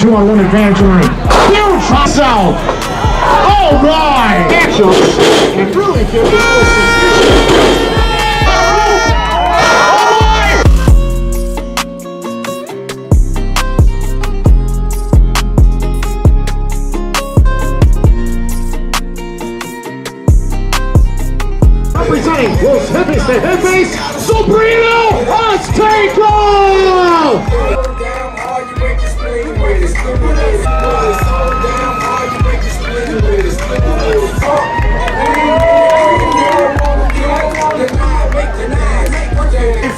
2-on-1 advantage in the ring. Huge hot out. Oh my! And really gives representing Los Hippies to Hippies, Sobrino Azteca!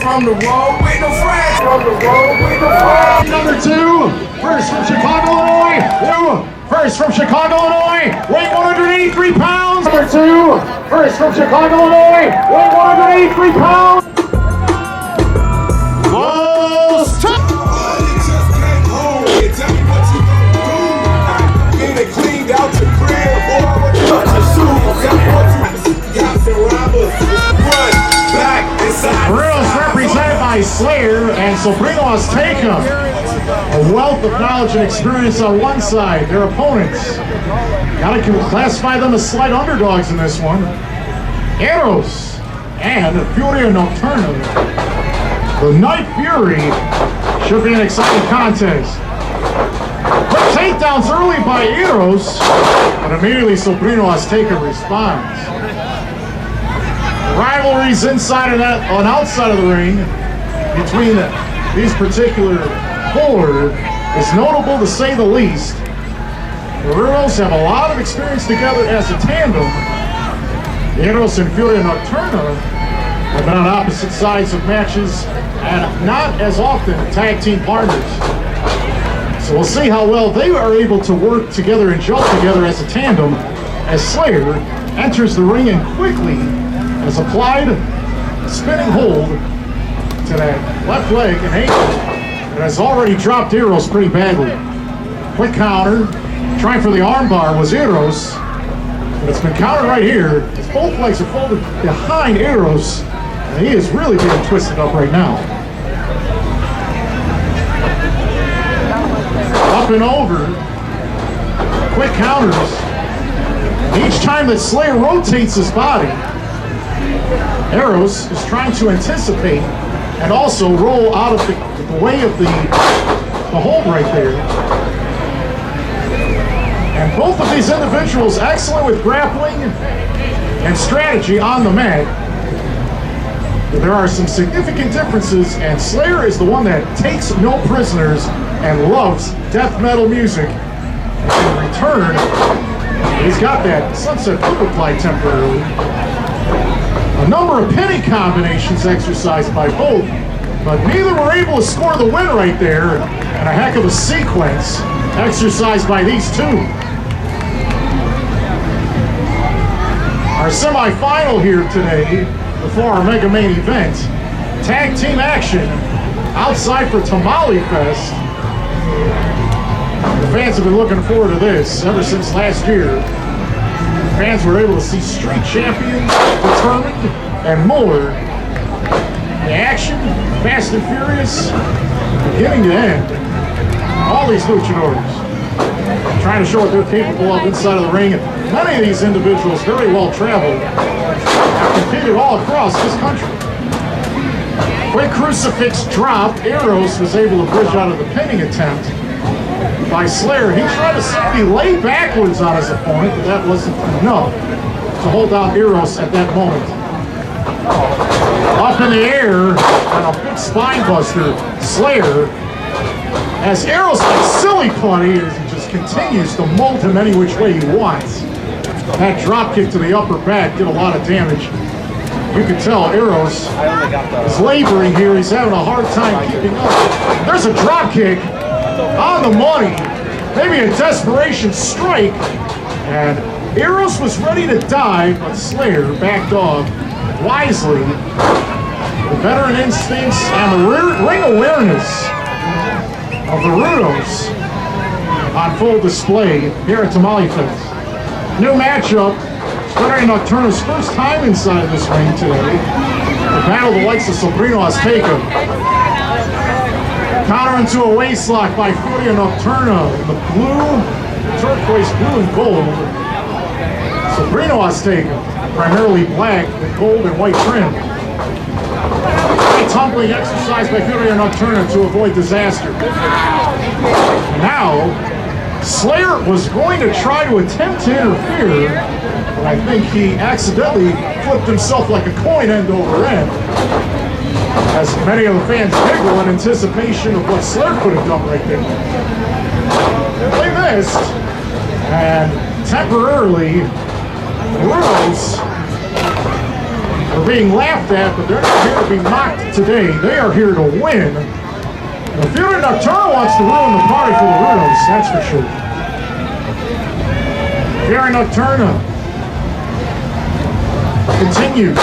From the road with no friends. From the road with no friends. Number 2, first from Chicago, Illinois. First from Chicago, Illinois. Weighing 183 pounds. Number 2, first from Chicago, Illinois. Weighing 183 pounds. Guerreros represented by Slayer and Sobrino Azteca. A wealth of knowledge and experience on one side. Their opponents, gotta classify them as slight underdogs in this one. Eros and Furia Nocturna. The Night Fury should be an exciting contest. Quick takedowns early by Eros, but immediately Sobrino Azteca responds. Rivalries inside of that and outside of the ring between these particular four is notable to say the least. The Rudos have a lot of experience together as a tandem. Eros and Furia Nocturna have been on opposite sides of matches and not as often tag team partners. So we'll see how well they are able to work together and gel together as a tandem as Slayer enters the ring and quickly has applied a spinning hold to that left leg and ankle and has already dropped Eros pretty badly. Quick counter, trying for the armbar was Eros, but it's been countered right here as both legs are folded behind Eros and he is really being twisted up right now. Up and over, quick counters. Each time that Slayer rotates his body, Eros is trying to anticipate and also roll out of the way of the hold right there. And both of these individuals excellent with grappling and strategy on the mat. But there are some significant differences, and Slayer is the one that takes no prisoners and loves death metal music. In return, he's got that sunset flip temporarily. A number of pinning combinations exercised by both, but neither were able to score the win right there, and a heck of a sequence exercised by these two. Our semi-final here today, before our mega main event, tag team action outside for Tamale Fest. The fans have been looking forward to this ever since last year. Fans were able to see street champions, determined, and more. The action, fast and furious, beginning to end. All these luchadors trying to show what they're capable of inside of the ring. And many of these individuals, very well traveled, have competed all across this country. Quick crucifix drop. Eros was able to bridge out of the pinning attempt by Slayer. He tried to simply lay backwards on his opponent, but that wasn't enough to hold down Eros at that moment. Up in the air, and a big spine buster. Slayer has Eros like silly putty as he just continues to mold him any which way he wants. That drop kick to the upper back did a lot of damage. You can tell Eros is laboring here. He's having a hard time keeping up. There's a drop kick on the money, maybe a desperation strike, and Eros was ready to dive, but Slayer backed off wisely. The veteran instincts and the ring awareness of the Rudos on full display here at Tamale Fest. New matchup, Furia Nocturna's first time inside this ring today. The battle of the likes of Sobrino Azteca. Counter into a waistlock by Furia Nocturna in the blue, turquoise blue and gold. Sobrino Azteca, primarily black with gold and white trim. A tumbling exercise by Furia Nocturna to avoid disaster. Now, Slayer was going to try to attempt to interfere, but I think he accidentally flipped himself like a coin end over end, as many of the fans giggle in anticipation of what Slayer could have done right there. They missed, and temporarily, the Rudos are being laughed at, but they're not here to be mocked today. They are here to win. The Furia Nocturna wants to ruin the party for the Rudos, that's for sure. Furia Nocturna continues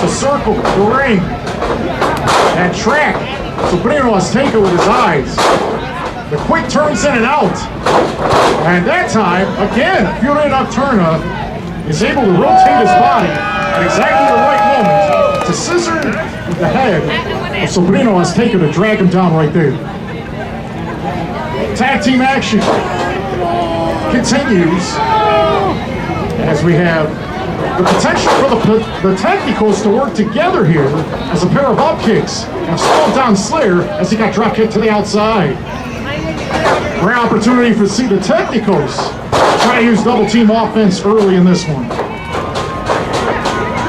to circle the ring and track Sobrino Azteca with his eyes. The quick turns in and out. And that time, again, Furia Nocturna is able to rotate his body at exactly the right moment to scissor with the head of Sobrino Azteca to drag him down right there. Tag team action continues as we have the potential for the Technicos to work together here as a pair of up kicks and slow down Slayer as he got drop kicked to the outside. Rare opportunity for the Technicos try to use double team offense early in this one.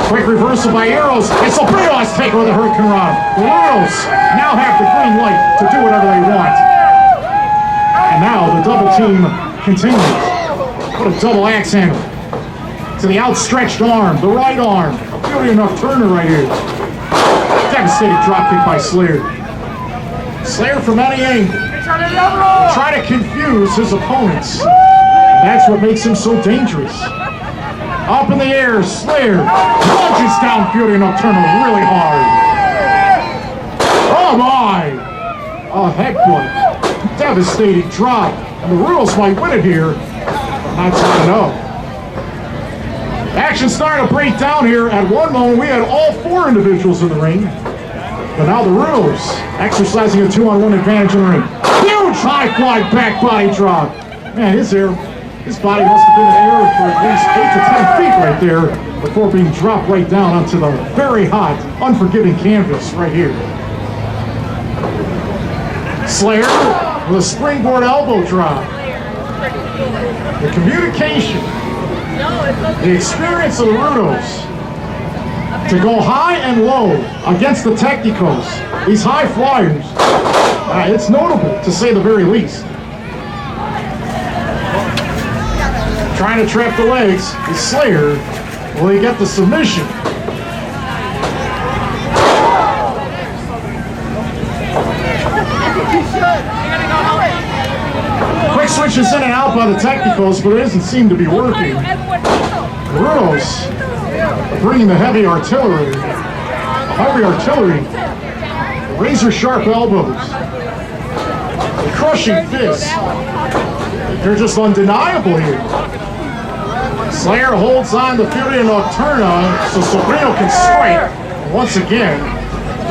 Quick reversal by Eros, and Sobrino Azteca with a Hurricane Rod. The Rudos now have the green light to do whatever they want. And now the double team continues. What a double axe handle. To the outstretched arm, the right arm. Furia Nocturna right here. Devastating dropkick by Slayer. Slayer from any angle. Try to confuse his opponents. That's what makes him so dangerous. Up in the air, Slayer plunges down Furia Nocturna really hard. Oh my! A headbutt. Devastating drop. And the Rudos might win it here. Not to know. Action starting to break down here. At one moment, we had all four individuals in the ring. But now the Rudos exercising a 2-on-1 advantage in the ring. Huge high fly back body drop. Man, his body must have been in the air for at least 8 to 10 feet right there before being dropped right down onto the very hot, unforgiving canvas right here. Slayer with a springboard elbow drop. The communication, the experience of the Rudos to go high and low against the Technicos, these high flyers, it's notable to say the very least. Trying to trap the legs is Slayer. Will he get the submission? Quick switches in and out by the Technicos, but it doesn't seem to be working. The Rudos are bringing the heavy artillery. Razor sharp elbows. The crushing fists. They're just undeniable here. Slayer holds on to Furia Nocturna so Sobrino can strike. And once again,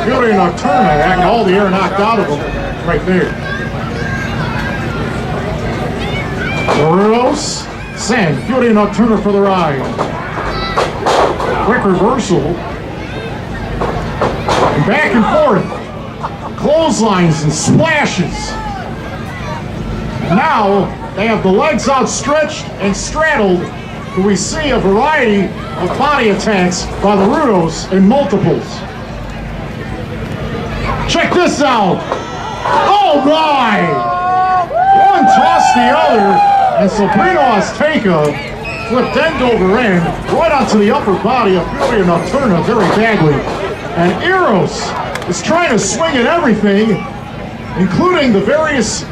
Furia Nocturna having all the air knocked out of him right there. The Rudos send Furia Nocturna for the ride. Quick reversal. And back and forth. Clotheslines and splashes. Now they have the legs outstretched and straddled. We see a variety of body attacks by the Rudos in multiples. Check this out. Oh my! One tossed the other, and Sobrino Azteca flipped end over end right onto the upper body of Furia Nocturna very badly. And Eros is trying to swing at everything, including the various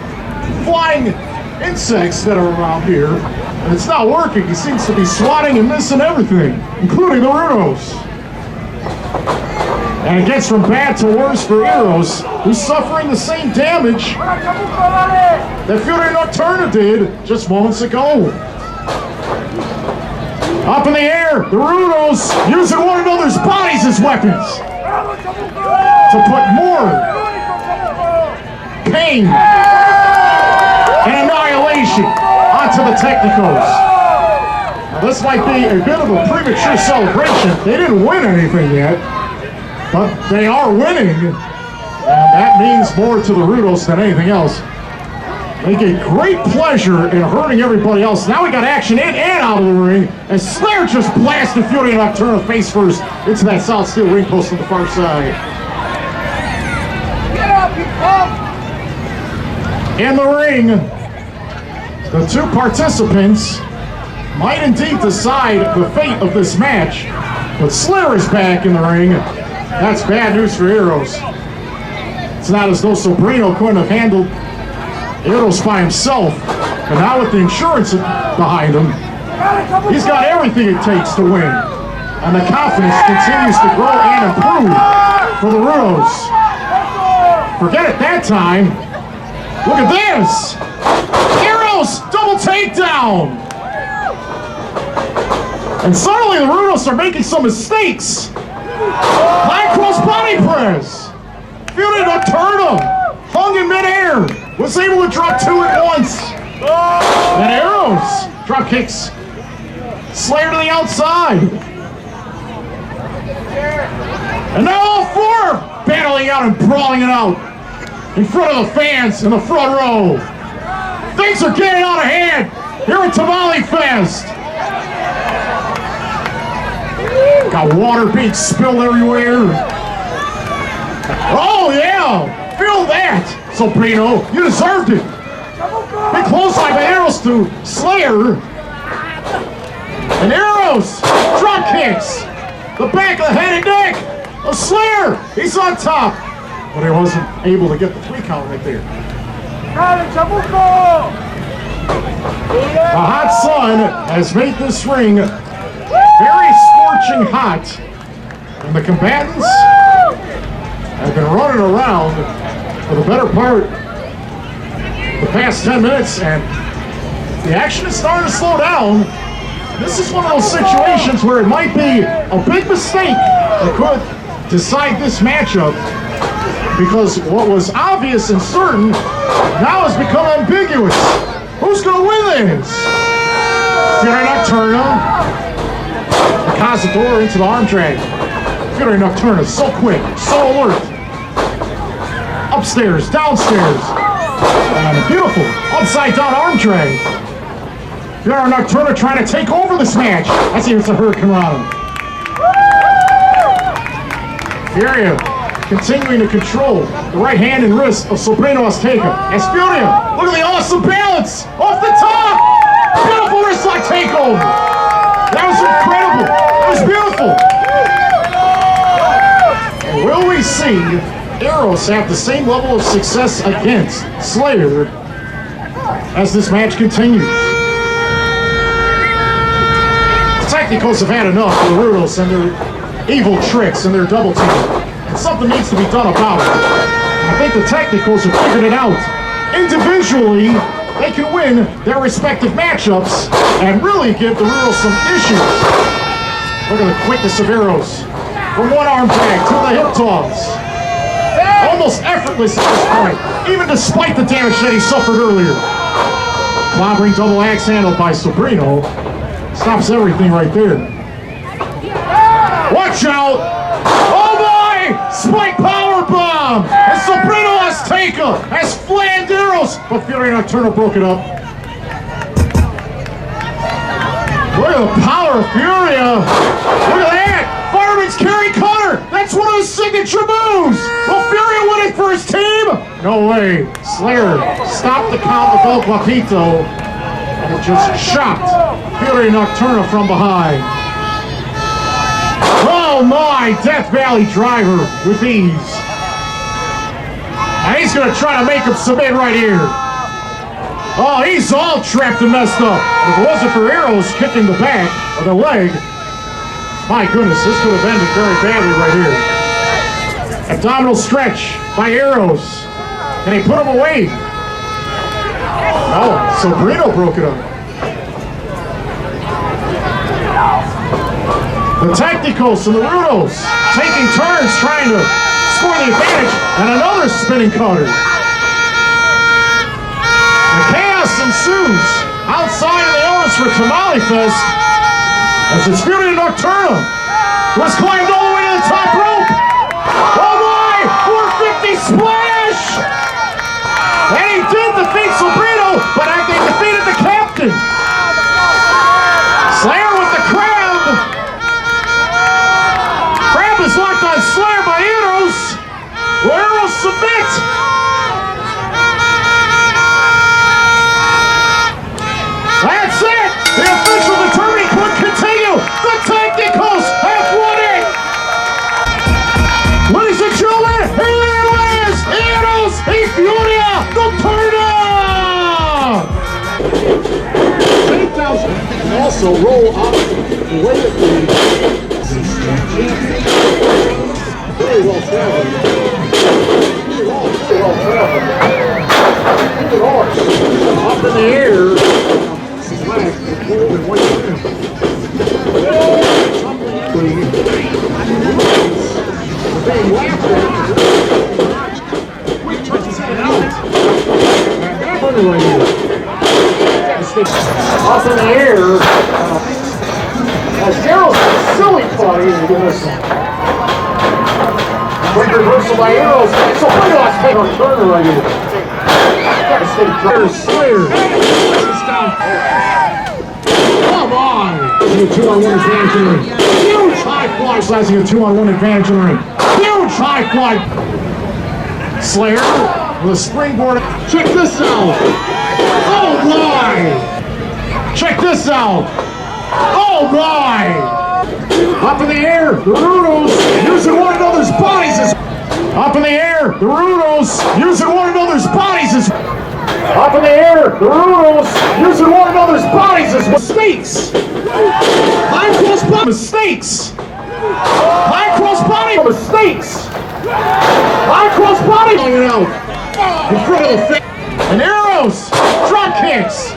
flying insects that are around here. And it's not working. He seems to be swatting and missing everything, including the Rudos. And it gets from bad to worse for Eros, who's suffering the same damage that Furia Nocturna did just moments ago. Up in the air, the Rudos using one another's bodies as weapons to put more pain and annihilation onto the Technicos. Now, this might be a bit of a premature celebration. They didn't win anything yet, but they are winning, and that means more to the Rudos than anything else. They get great pleasure in hurting everybody else. Now we got action in and out of the ring, and Slayer just blasted Furia Nocturna face first into that solid steel ring post on the far side. Get up, you punk! In the ring, the two participants might indeed decide the fate of this match, but Slayer is back in the ring. That's bad news for Eros. It's not as though Sobrino couldn't have handled Eros by himself, but now with the insurance behind him, he's got everything it takes to win. And the confidence continues to grow and improve for the Rudos. Forget it that time. Look at this! Eros double takedown! And suddenly the Rudos are making some mistakes. High cross body press. Furia Nocturna hung in midair. Was able to drop two at once. And Eros drop kicks Slayer to the outside. And now all four battling out and brawling it out in front of the fans in the front row. Things are getting out of hand here at Tamale Fest. Got water being spilled everywhere. Oh yeah, feel that, Sobrino. You deserved it. Big clothesline by Eros to Slayer. And Eros drop kicks the back of the head and neck of Slayer. He's on top, but he wasn't able to get the 3 count right there. The hot sun has made this ring very scorching hot, and the combatants have been running around for the better part of the past 10 minutes, and the action is starting to slow down. This is one of those situations where it might be a big mistake that could decide this matchup, because what was obvious and certain now has become ambiguous. Who's going to win this? Furia Nocturna. The Cazador into the arm drag. Furia Nocturna, so quick, so alert. Upstairs, downstairs. And a beautiful upside down arm drag. Furia Nocturna trying to take over this match. I see it's a Hurricane Rana. Furia continuing to control the right hand and wrist of Sobrino Azteca. As Furia, look at the awesome balance off the top. Beautiful wrist lock takeover. That was incredible. It was beautiful. And will we see Eros have the same level of success against Slayer as this match continues? The Technicos have had enough of the Rudos and their evil tricks and their double team. And something needs to be done about it. I think the Technicos have figured it out. Individually, they can win their respective matchups and really give the Rudos some issues. Look at the quickness of Eros. From one arm drag to the hip toss. Almost effortless at this point, even despite the damage that he suffered earlier. Clobbering double axe handled by Sobrino. Stops everything right there. Watch out! Oh boy! Spike power bomb! And Sobrino Azteca has flayed Eros, but Furia Nocturna broke it up. Look at the power of Furia! Look at that! Fireman's carry cutter! That's one of his signature moves! Will Furia win it for his team? No way. Slayer stopped the count with El Guapito and it just shocked Furia Nocturna from behind. Oh my! Death Valley driver with ease. And he's gonna try to make him submit right here. Oh, he's all trapped and messed up. If it wasn't for Eros kicking the back or the leg, my goodness, this could have ended very badly right here. Abdominal stretch by Eros. Can he put him away? No, Sobrino broke it up. The Technicos and the Rudos taking turns trying to score the advantage, and another spinning cutter. ensues outside of the Eros for Tamale Fest as it's Furia Nocturna was climbed all the way to the top rope. Oh my! 450 splash! And he did defeat Sobrino, but they defeated the captain. Slayer with the crab. Crab is locked on Slayer by Eros. Eros submit. That's it! The official determining could continue! The Technicos have won it! Ladies and gentlemen, here it is! Eros Furia Nocturna! 10,000 and also roll up lately. Very well traveled. Very well traveled. Look at ours. Up in the air. Up in the air, as Gerald's silly party is going to quick reversal by Eros. So Sobrino Azteca Slayer right here. Gotta stay clear. Slayer. Come on! A 2-on-1 advantage in the ring. Huge high fly, slicing a 2-on-1 advantage in the ring. Huge high fly. Slayer with a springboard. Check this out. Oh my! Check this out. Oh my! Up in the air, the Rudos using one another's bodies as up in the air, the Rudos using one another's bodies as up in the air, the Rudos using one another's bodies as mistakes. High cross body mistakes. High cross body mistakes. High cross body hanging out in front of the face. And Eros drop kicks.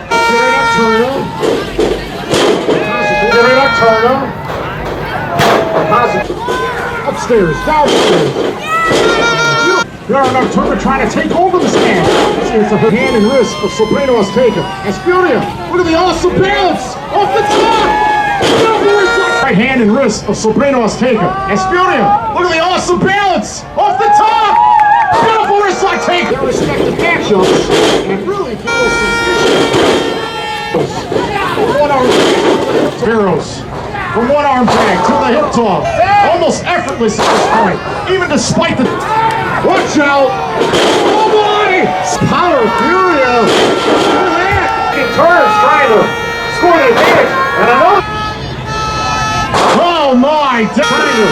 Upstairs, downstairs. Furia Nocturna trying to take over the stand. It's a hand and wrist of Sobrino Azteca. As Furia, look at the awesome balance off the top. Right hand and wrist of Sobrino Azteca. As Furia, look at the awesome balance off the top. Beautiful wrist lock take. Their respective matchups and really feel Eros from one arm drag to the hip toss. Almost effortless at this point, even despite the. Watch out! Oh boy! Power Furia! Look at that! He turns trying to score the advantage. And another. Oh my! Trying to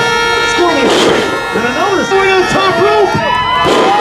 score the advantage. And another. Going to the top rope!